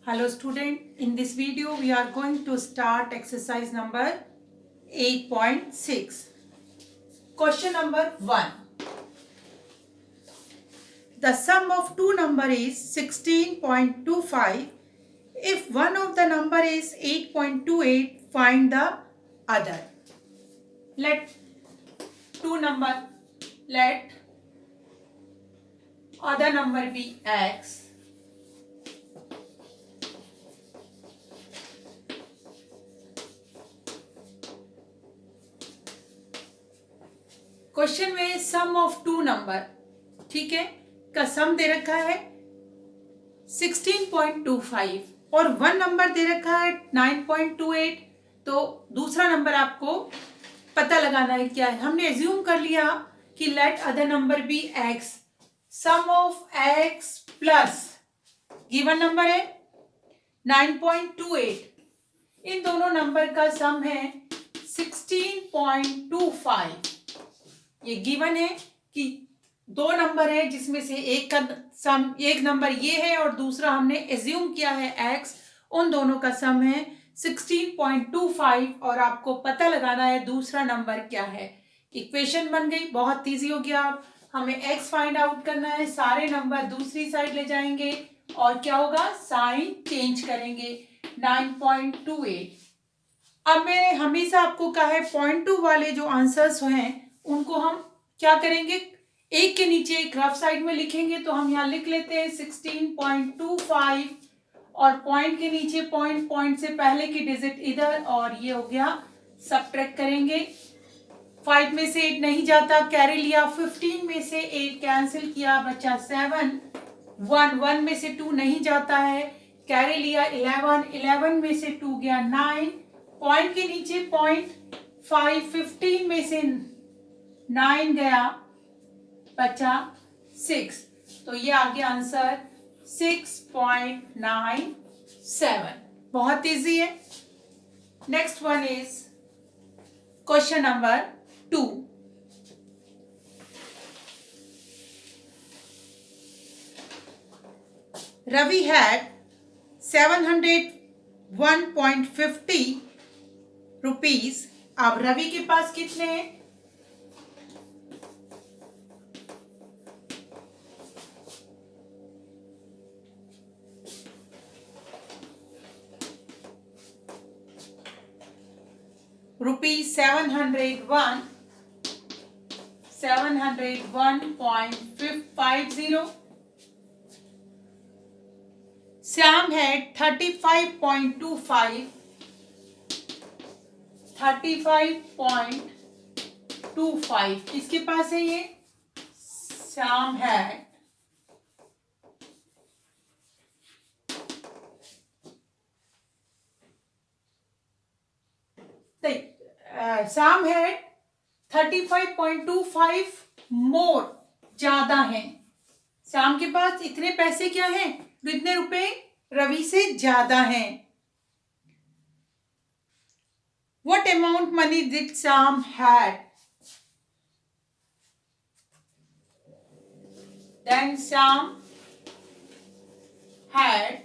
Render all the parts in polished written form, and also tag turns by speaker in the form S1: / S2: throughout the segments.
S1: Hello student, in this video we are going to start exercise number 8.6. Question number 1. The sum of two numbers is 16.25. If one of the number is 8.28, find the other. Let other number be x. Question में सम of to number, ठीक है, का सम दे रखा है 16.25 और one number दे रखा है 9.28। तो दूसरा नंबर आपको पता लगाना है क्या है। हमने एज्यूम कर लिया कि let other number be x, sum of x plus given number है 9.28, इन दोनों नंबर का सम है 16.25। ये गिवन है कि दो नंबर है जिसमें से एक का सम, एक नंबर ये है और दूसरा हमने एज्यूम किया है x, उन दोनों का सम है 16.25 और आपको पता लगाना है दूसरा नंबर क्या है। इक्वेशन बन गई, बहुत इजी हो गया। अब हमें x फाइंड आउट करना है, सारे नंबर दूसरी साइड ले जाएंगे और क्या होगा, साइन चेंज करेंगे 9.28। अब मैंने हमेशा आपको कहा है 0.2 वाले जो आंसर्स हैं उनको हम क्या करेंगे, एक के नीचे एक रफ साइड में लिखेंगे। तो हम यहाँ लिख लेते हैं 16.25 और पॉइंट के नीचे पॉइंट से पहले की डिजिट इधर, और ये हो गया। सबट्रैक्ट करेंगे, 5 में से 8 नहीं जाता, कैरी लिया, 15 में से 8 कैंसिल किया, बचा 7, 1 में से 2 नहीं जाता है, कैरी लिया, 11 में से 2 गया 9, पॉइंट के नीचे पॉइंट 5, 15 में से 9 गया, बचा 6। तो ये आ गया आंसर 6.97। बहुत इजी है। Next one is question number 2। Ravi had 701.50 rupees. अब रवि के पास कितने हैं, रुपीज 701.50। श्याम है 35.25। किसके पास है ये, श्याम है श्याम है 35.25 मोर, ज्यादा है। श्याम के पास इतने पैसे क्या हैं, इतने रुपए रवि से ज्यादा हैं। What amount money did Sam had? Then Sam had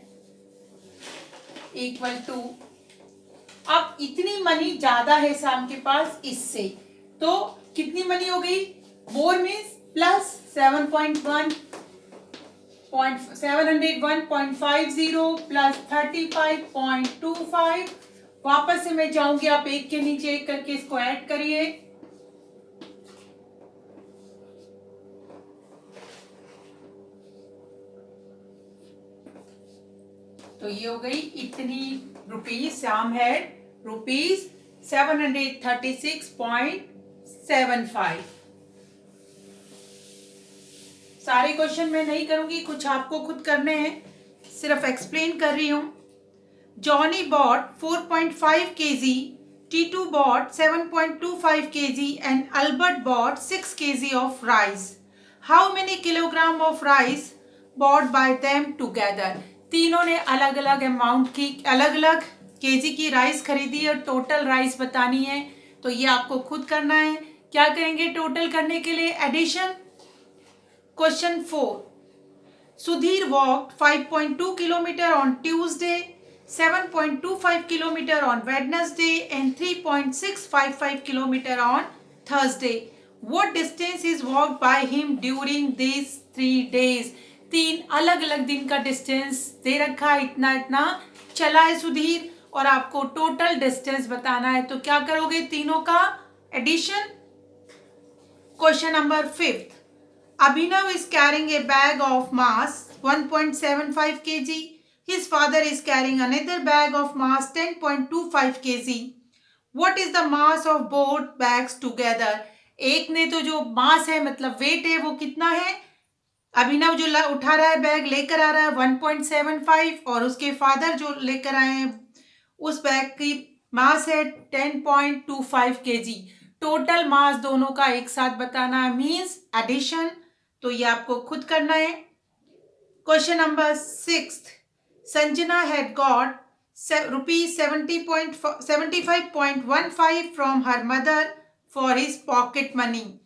S1: equal to, अब इतनी मनी ज्यादा है शाम के पास इससे, तो कितनी मनी हो गई, मोर मीन्स प्लस 701.50 प्लस 35.25। वापस से मैं जाऊंगी, आप एक के नीचे एक करके इसको ऐड करिए। तो ये हो गई इतनी रुपीज, श्याम है रुपीज 736.75। सारे क्वेश्चन मैं नहीं करूंगी, कुछ आपको खुद करने हैं, सिर्फ एक्सप्लेन कर रही हूं। Johnny bought 4.5 kg, T2 bought 7.25 kg and Albert bought 6 kg of rice. How many kilogram of rice bought by them together? तीनों ने अलग अलग अमाउंट की, अलग अलग केजी की राइस खरीदी और टोटल राइस बतानी है। तो ये आपको खुद करना है। क्या करेंगे टोटल करने के लिए, addition. Question 4, Sudhir walked 5.2 kilometer on Tuesday, 7.25 kilometer on Wednesday, and 3.655 kilometer on Thursday. What distance is walked by him during these 3 days? 3 अलग अलग दिन का डिस्टेंस दे रखा है, इतना इतना चला है सुधीर, और आपको टोटल डिस्टेंस बताना है. तो क्या करोगे, तीनों का addition. Question number 5. Abhinav is carrying a bag of mass 1.75 kg. His father is carrying another bag of mass 10.25 kg. What is the mass of both bags together? एक ने तो जो मास है मतलब वेट है वो कितना है, अभिनव जो उठा रहा है बैग लेकर आ रहा है 1.75, और उसके फादर जो लेकर आए हैं उस बैग की मास है 10.25 kg. टोटल मास दोनों का एक साथ बताना है, मीन्स एडिशन. तो ये आपको खुद करना है. Question number 6. Sanjana had got rupees 75.15 from her mother for his pocket money.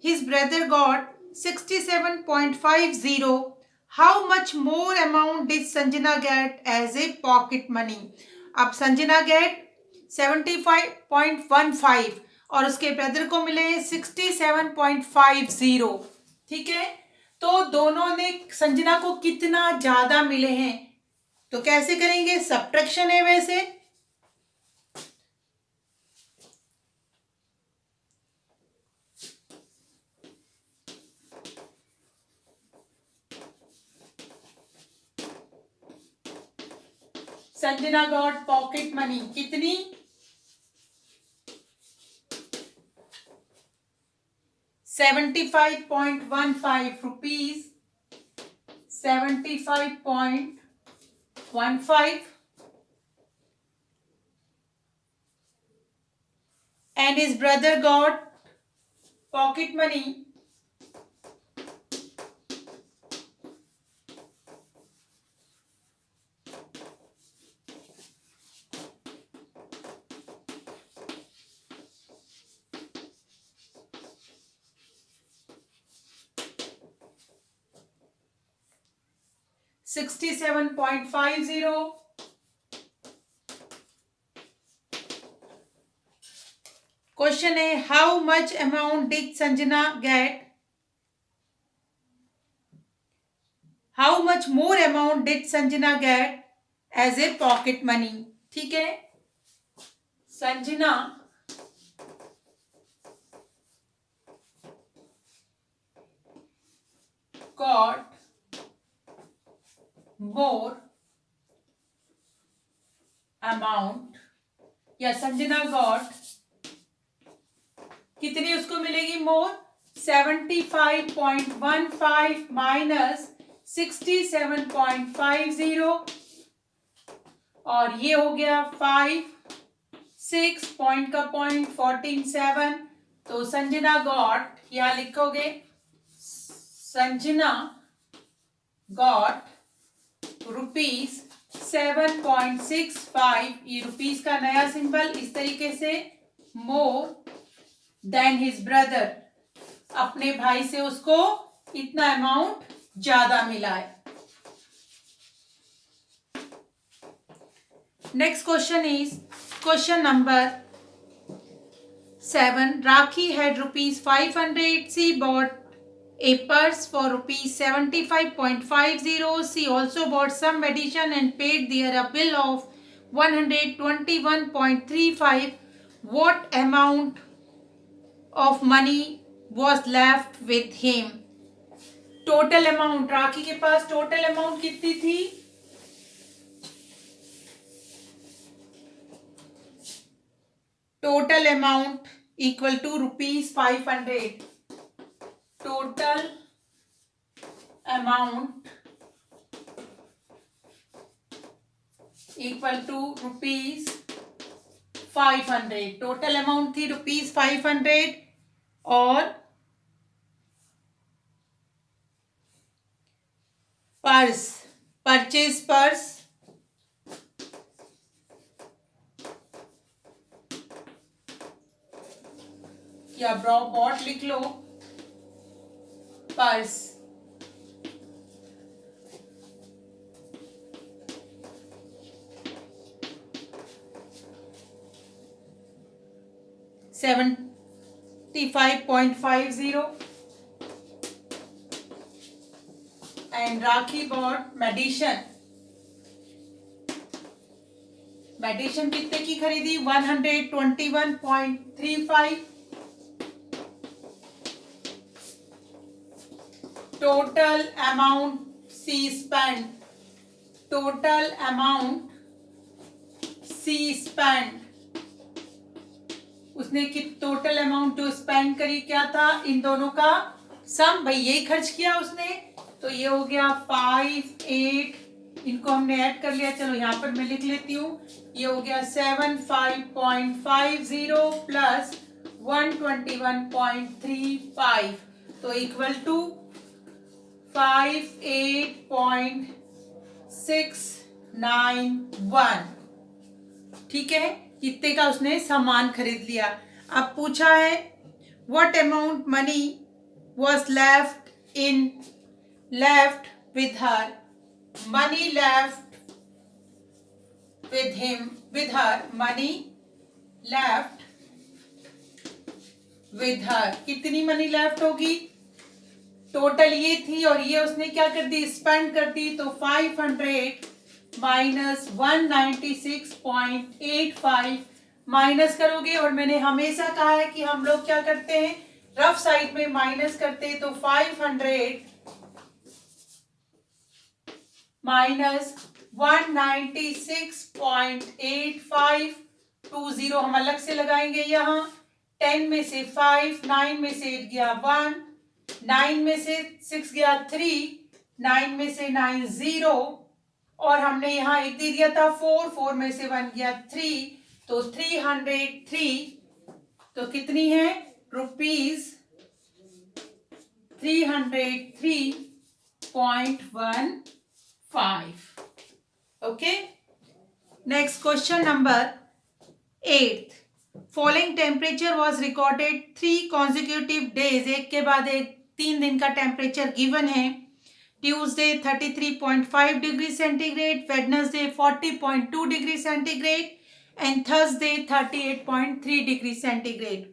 S1: His brother got 67.50. How much more amount did Sanjana get as a pocket money? अब संजना गेट 75.15 और उसके ब्रदर को मिले 67.50. ठीक है, तो दोनों ने संजना को कितना ज्यादा मिले हैं, तो कैसे करेंगे, सब्ट्रैक्शन है वैसे. संजना गॉट पॉकेट मनी कितनी, 75.15 rupees, 75.15, and his brother got pocket money 67.50. Question है, how much amount did Sanjana get, how much more amount did Sanjana get as a pocket money. ठीक है, संजना got more amount, या संजना गॉट कितनी उसको मिलेगी, मोर 75.15 माइनस 67.50, और ये हो गया 5, 6 पॉइंट का पॉइंट 14.7. तो संजना गॉट, यहां लिखोगे संजना गॉट रुपीज 7.65, ये रुपीज का नया सिंबल इस तरीके से, मोर देन हिज ब्रदर, अपने भाई से उसको इतना अमाउंट ज्यादा मिला है. Next question is question number 7. Rakhi had rupees 500. She bought a purse for rupees 75.50. She also bought some medicine and paid there a bill of 121.35. What amount of money was left with him? Total amount, Rakhi के पास total amount कितनी थी, total amount equal to rupees 500. Total amount equal to rupees 500. Total amount थी rupees 500 और purse, purchase purse या bought लिख लो, purse 75.50. And Rakhi bought Medician. Medician कितने की खरीदी? 121.35. Total amount she spent. Total amount she spent. उसने total amount जो स्पेंड करी क्या था? इन दोनों का सम, भाई यही खर्च किया उसने, तो ये हो गया 58. इनको हमने ऐड कर लिया, चलो यहाँ पर मैं लिख लेती हूँ. ये हो गया 75.50 प्लस 121.35, तो इक्वल टू 58.691. ठीक है, कितने का उसने सामान खरीद लिया. अब पूछा है what amount money was left with her. Money left with him, with her. Money left with her. कितनी मनी लेफ्ट होगी? टोटल ये थी और ये उसने क्या कर दी? स्पेंड कर दी. तो 500 माइनस 196.85 माइनस करोगे. और मैंने हमेशा कहा है कि हम लोग क्या करते हैं, रफ साइड में माइनस करते हैं. तो 500 माइनस 196.85, 20 हम अलग से लगाएंगे यहाँ. 10 में से 5, 9 में से 8 गया 1, 9 में से 6 गया 3, 9 में से 9 0, और हमने यहाँ 1 दे दिया था 4, 4 में से 1 गया 3, तो 303. तो कितनी है? Rupees 303.15. Okay. Next question number 8. Following temperature was recorded 3 consecutive days. एक के बाद एक 3 दिन का टेम्परेचर गिवन है. Tuesday 33.5 degree centigrade, Wednesday 40.2 degree centigrade, and Thursday 38.3 degree centigrade.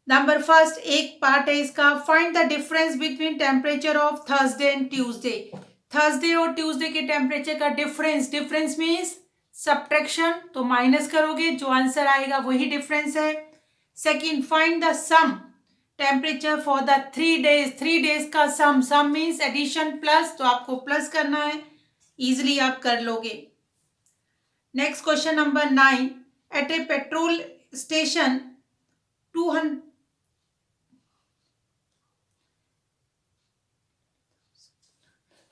S1: Number first एक पार्ट है इसका. Find the difference between temperature of Thursday and Tuesday. Thursday और ट्यूसडे के टेम्परेचर का डिफरेंस. डिफरेंस मीन्स सब्ट्रैक्शन, तो minus करोगे, जो आंसर आएगा वही डिफरेंस है. Second, find the sum temperature for the 3 days. 3 days का sum. Sum means addition plus, तो आपको प्लस करना है. इजिली आप कर लोगे. Next question number 9. At A petrol station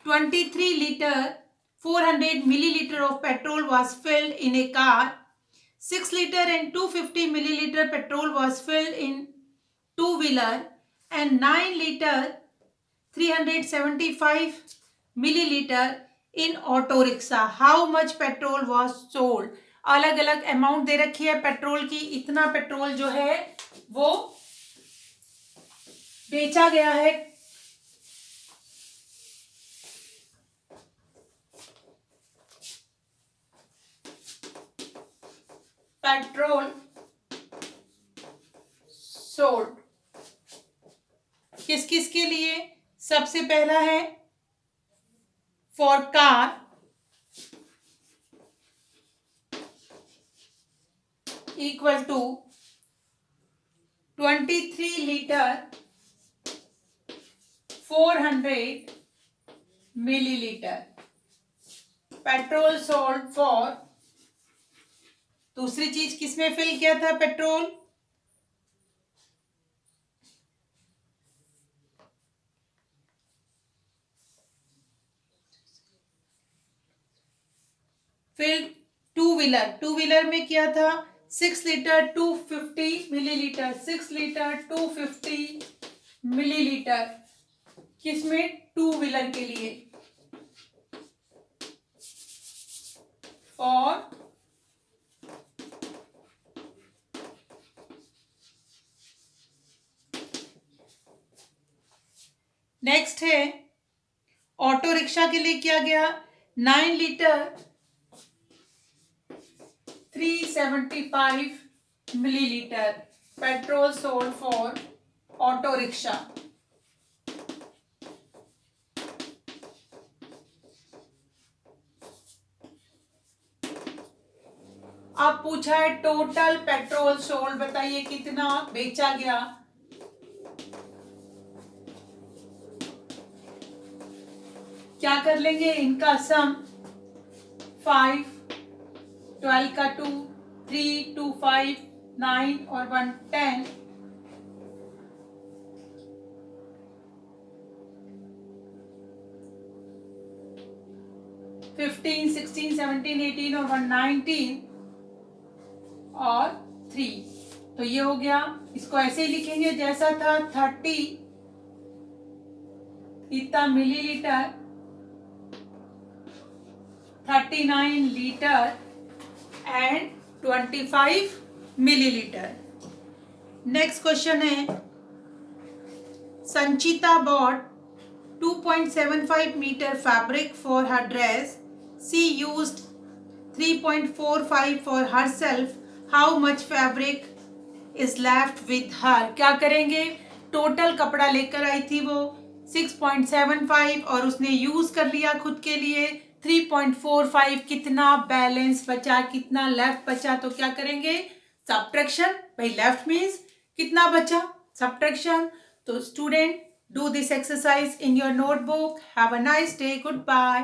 S1: 23 liter 400 milliliter of petrol was filled in a car. 6 liter and 250 milliliter petrol was filled in two-wheeler, and 9 liter 375 milliliter in auto rickshaw. How much petrol was sold? अलग अलग amount दे रखी है petrol की. इतना petrol जो है वो बेचा गया है. पेट्रोल सोल्ड किस किस के लिए? सबसे पहला है for car, equal to 23 litre 400 millilitre. Petrol sold for. दूसरी चीज किसमें फिल किया था पेट्रोल? फिर टू व्हीलर. टू व्हीलर में किया था 6 लीटर 250 मिलीलीटर. 6 litre 250 millilitre. किसमें? टू व्हीलर के लिए. और नेक्स्ट है ऑटो रिक्शा के लिए किया गया 9 litre 375 millilitre. petrol sold for auto rickshaw. अब पूछा है टोटल पेट्रोल सोल्ड, बताइए कितना बेचा गया। क्या कर लेंगे, इनका सम 5, 12 का 2, 3, 2, 5, 9 और 1, 10, 15, 16, 17, 18 और 1, 19 और 3। तो ये हो गया। इसको ऐसे ही लिखेंगे जैसा था, 30 इतना millilitre, 39 litre and 25 millilitre. Next question है, संचिता bot 2.75 meter fabric for her dress. She used 3.45 for herself. How much fabric is left with her? क्या करेंगे, टोटल कपड़ा लेकर आई थी वो 6.75 और उसने यूज कर लिया खुद के लिए 3.45। कितना बैलेंस बचा, कितना लेफ्ट बचा, तो क्या करेंगे, सब्ट्रैक्शन। भाई लेफ्ट मीन्स कितना बचा, सब्ट्रैक्शन। तो student, do this exercise in your notebook. Have a nice day. Goodbye.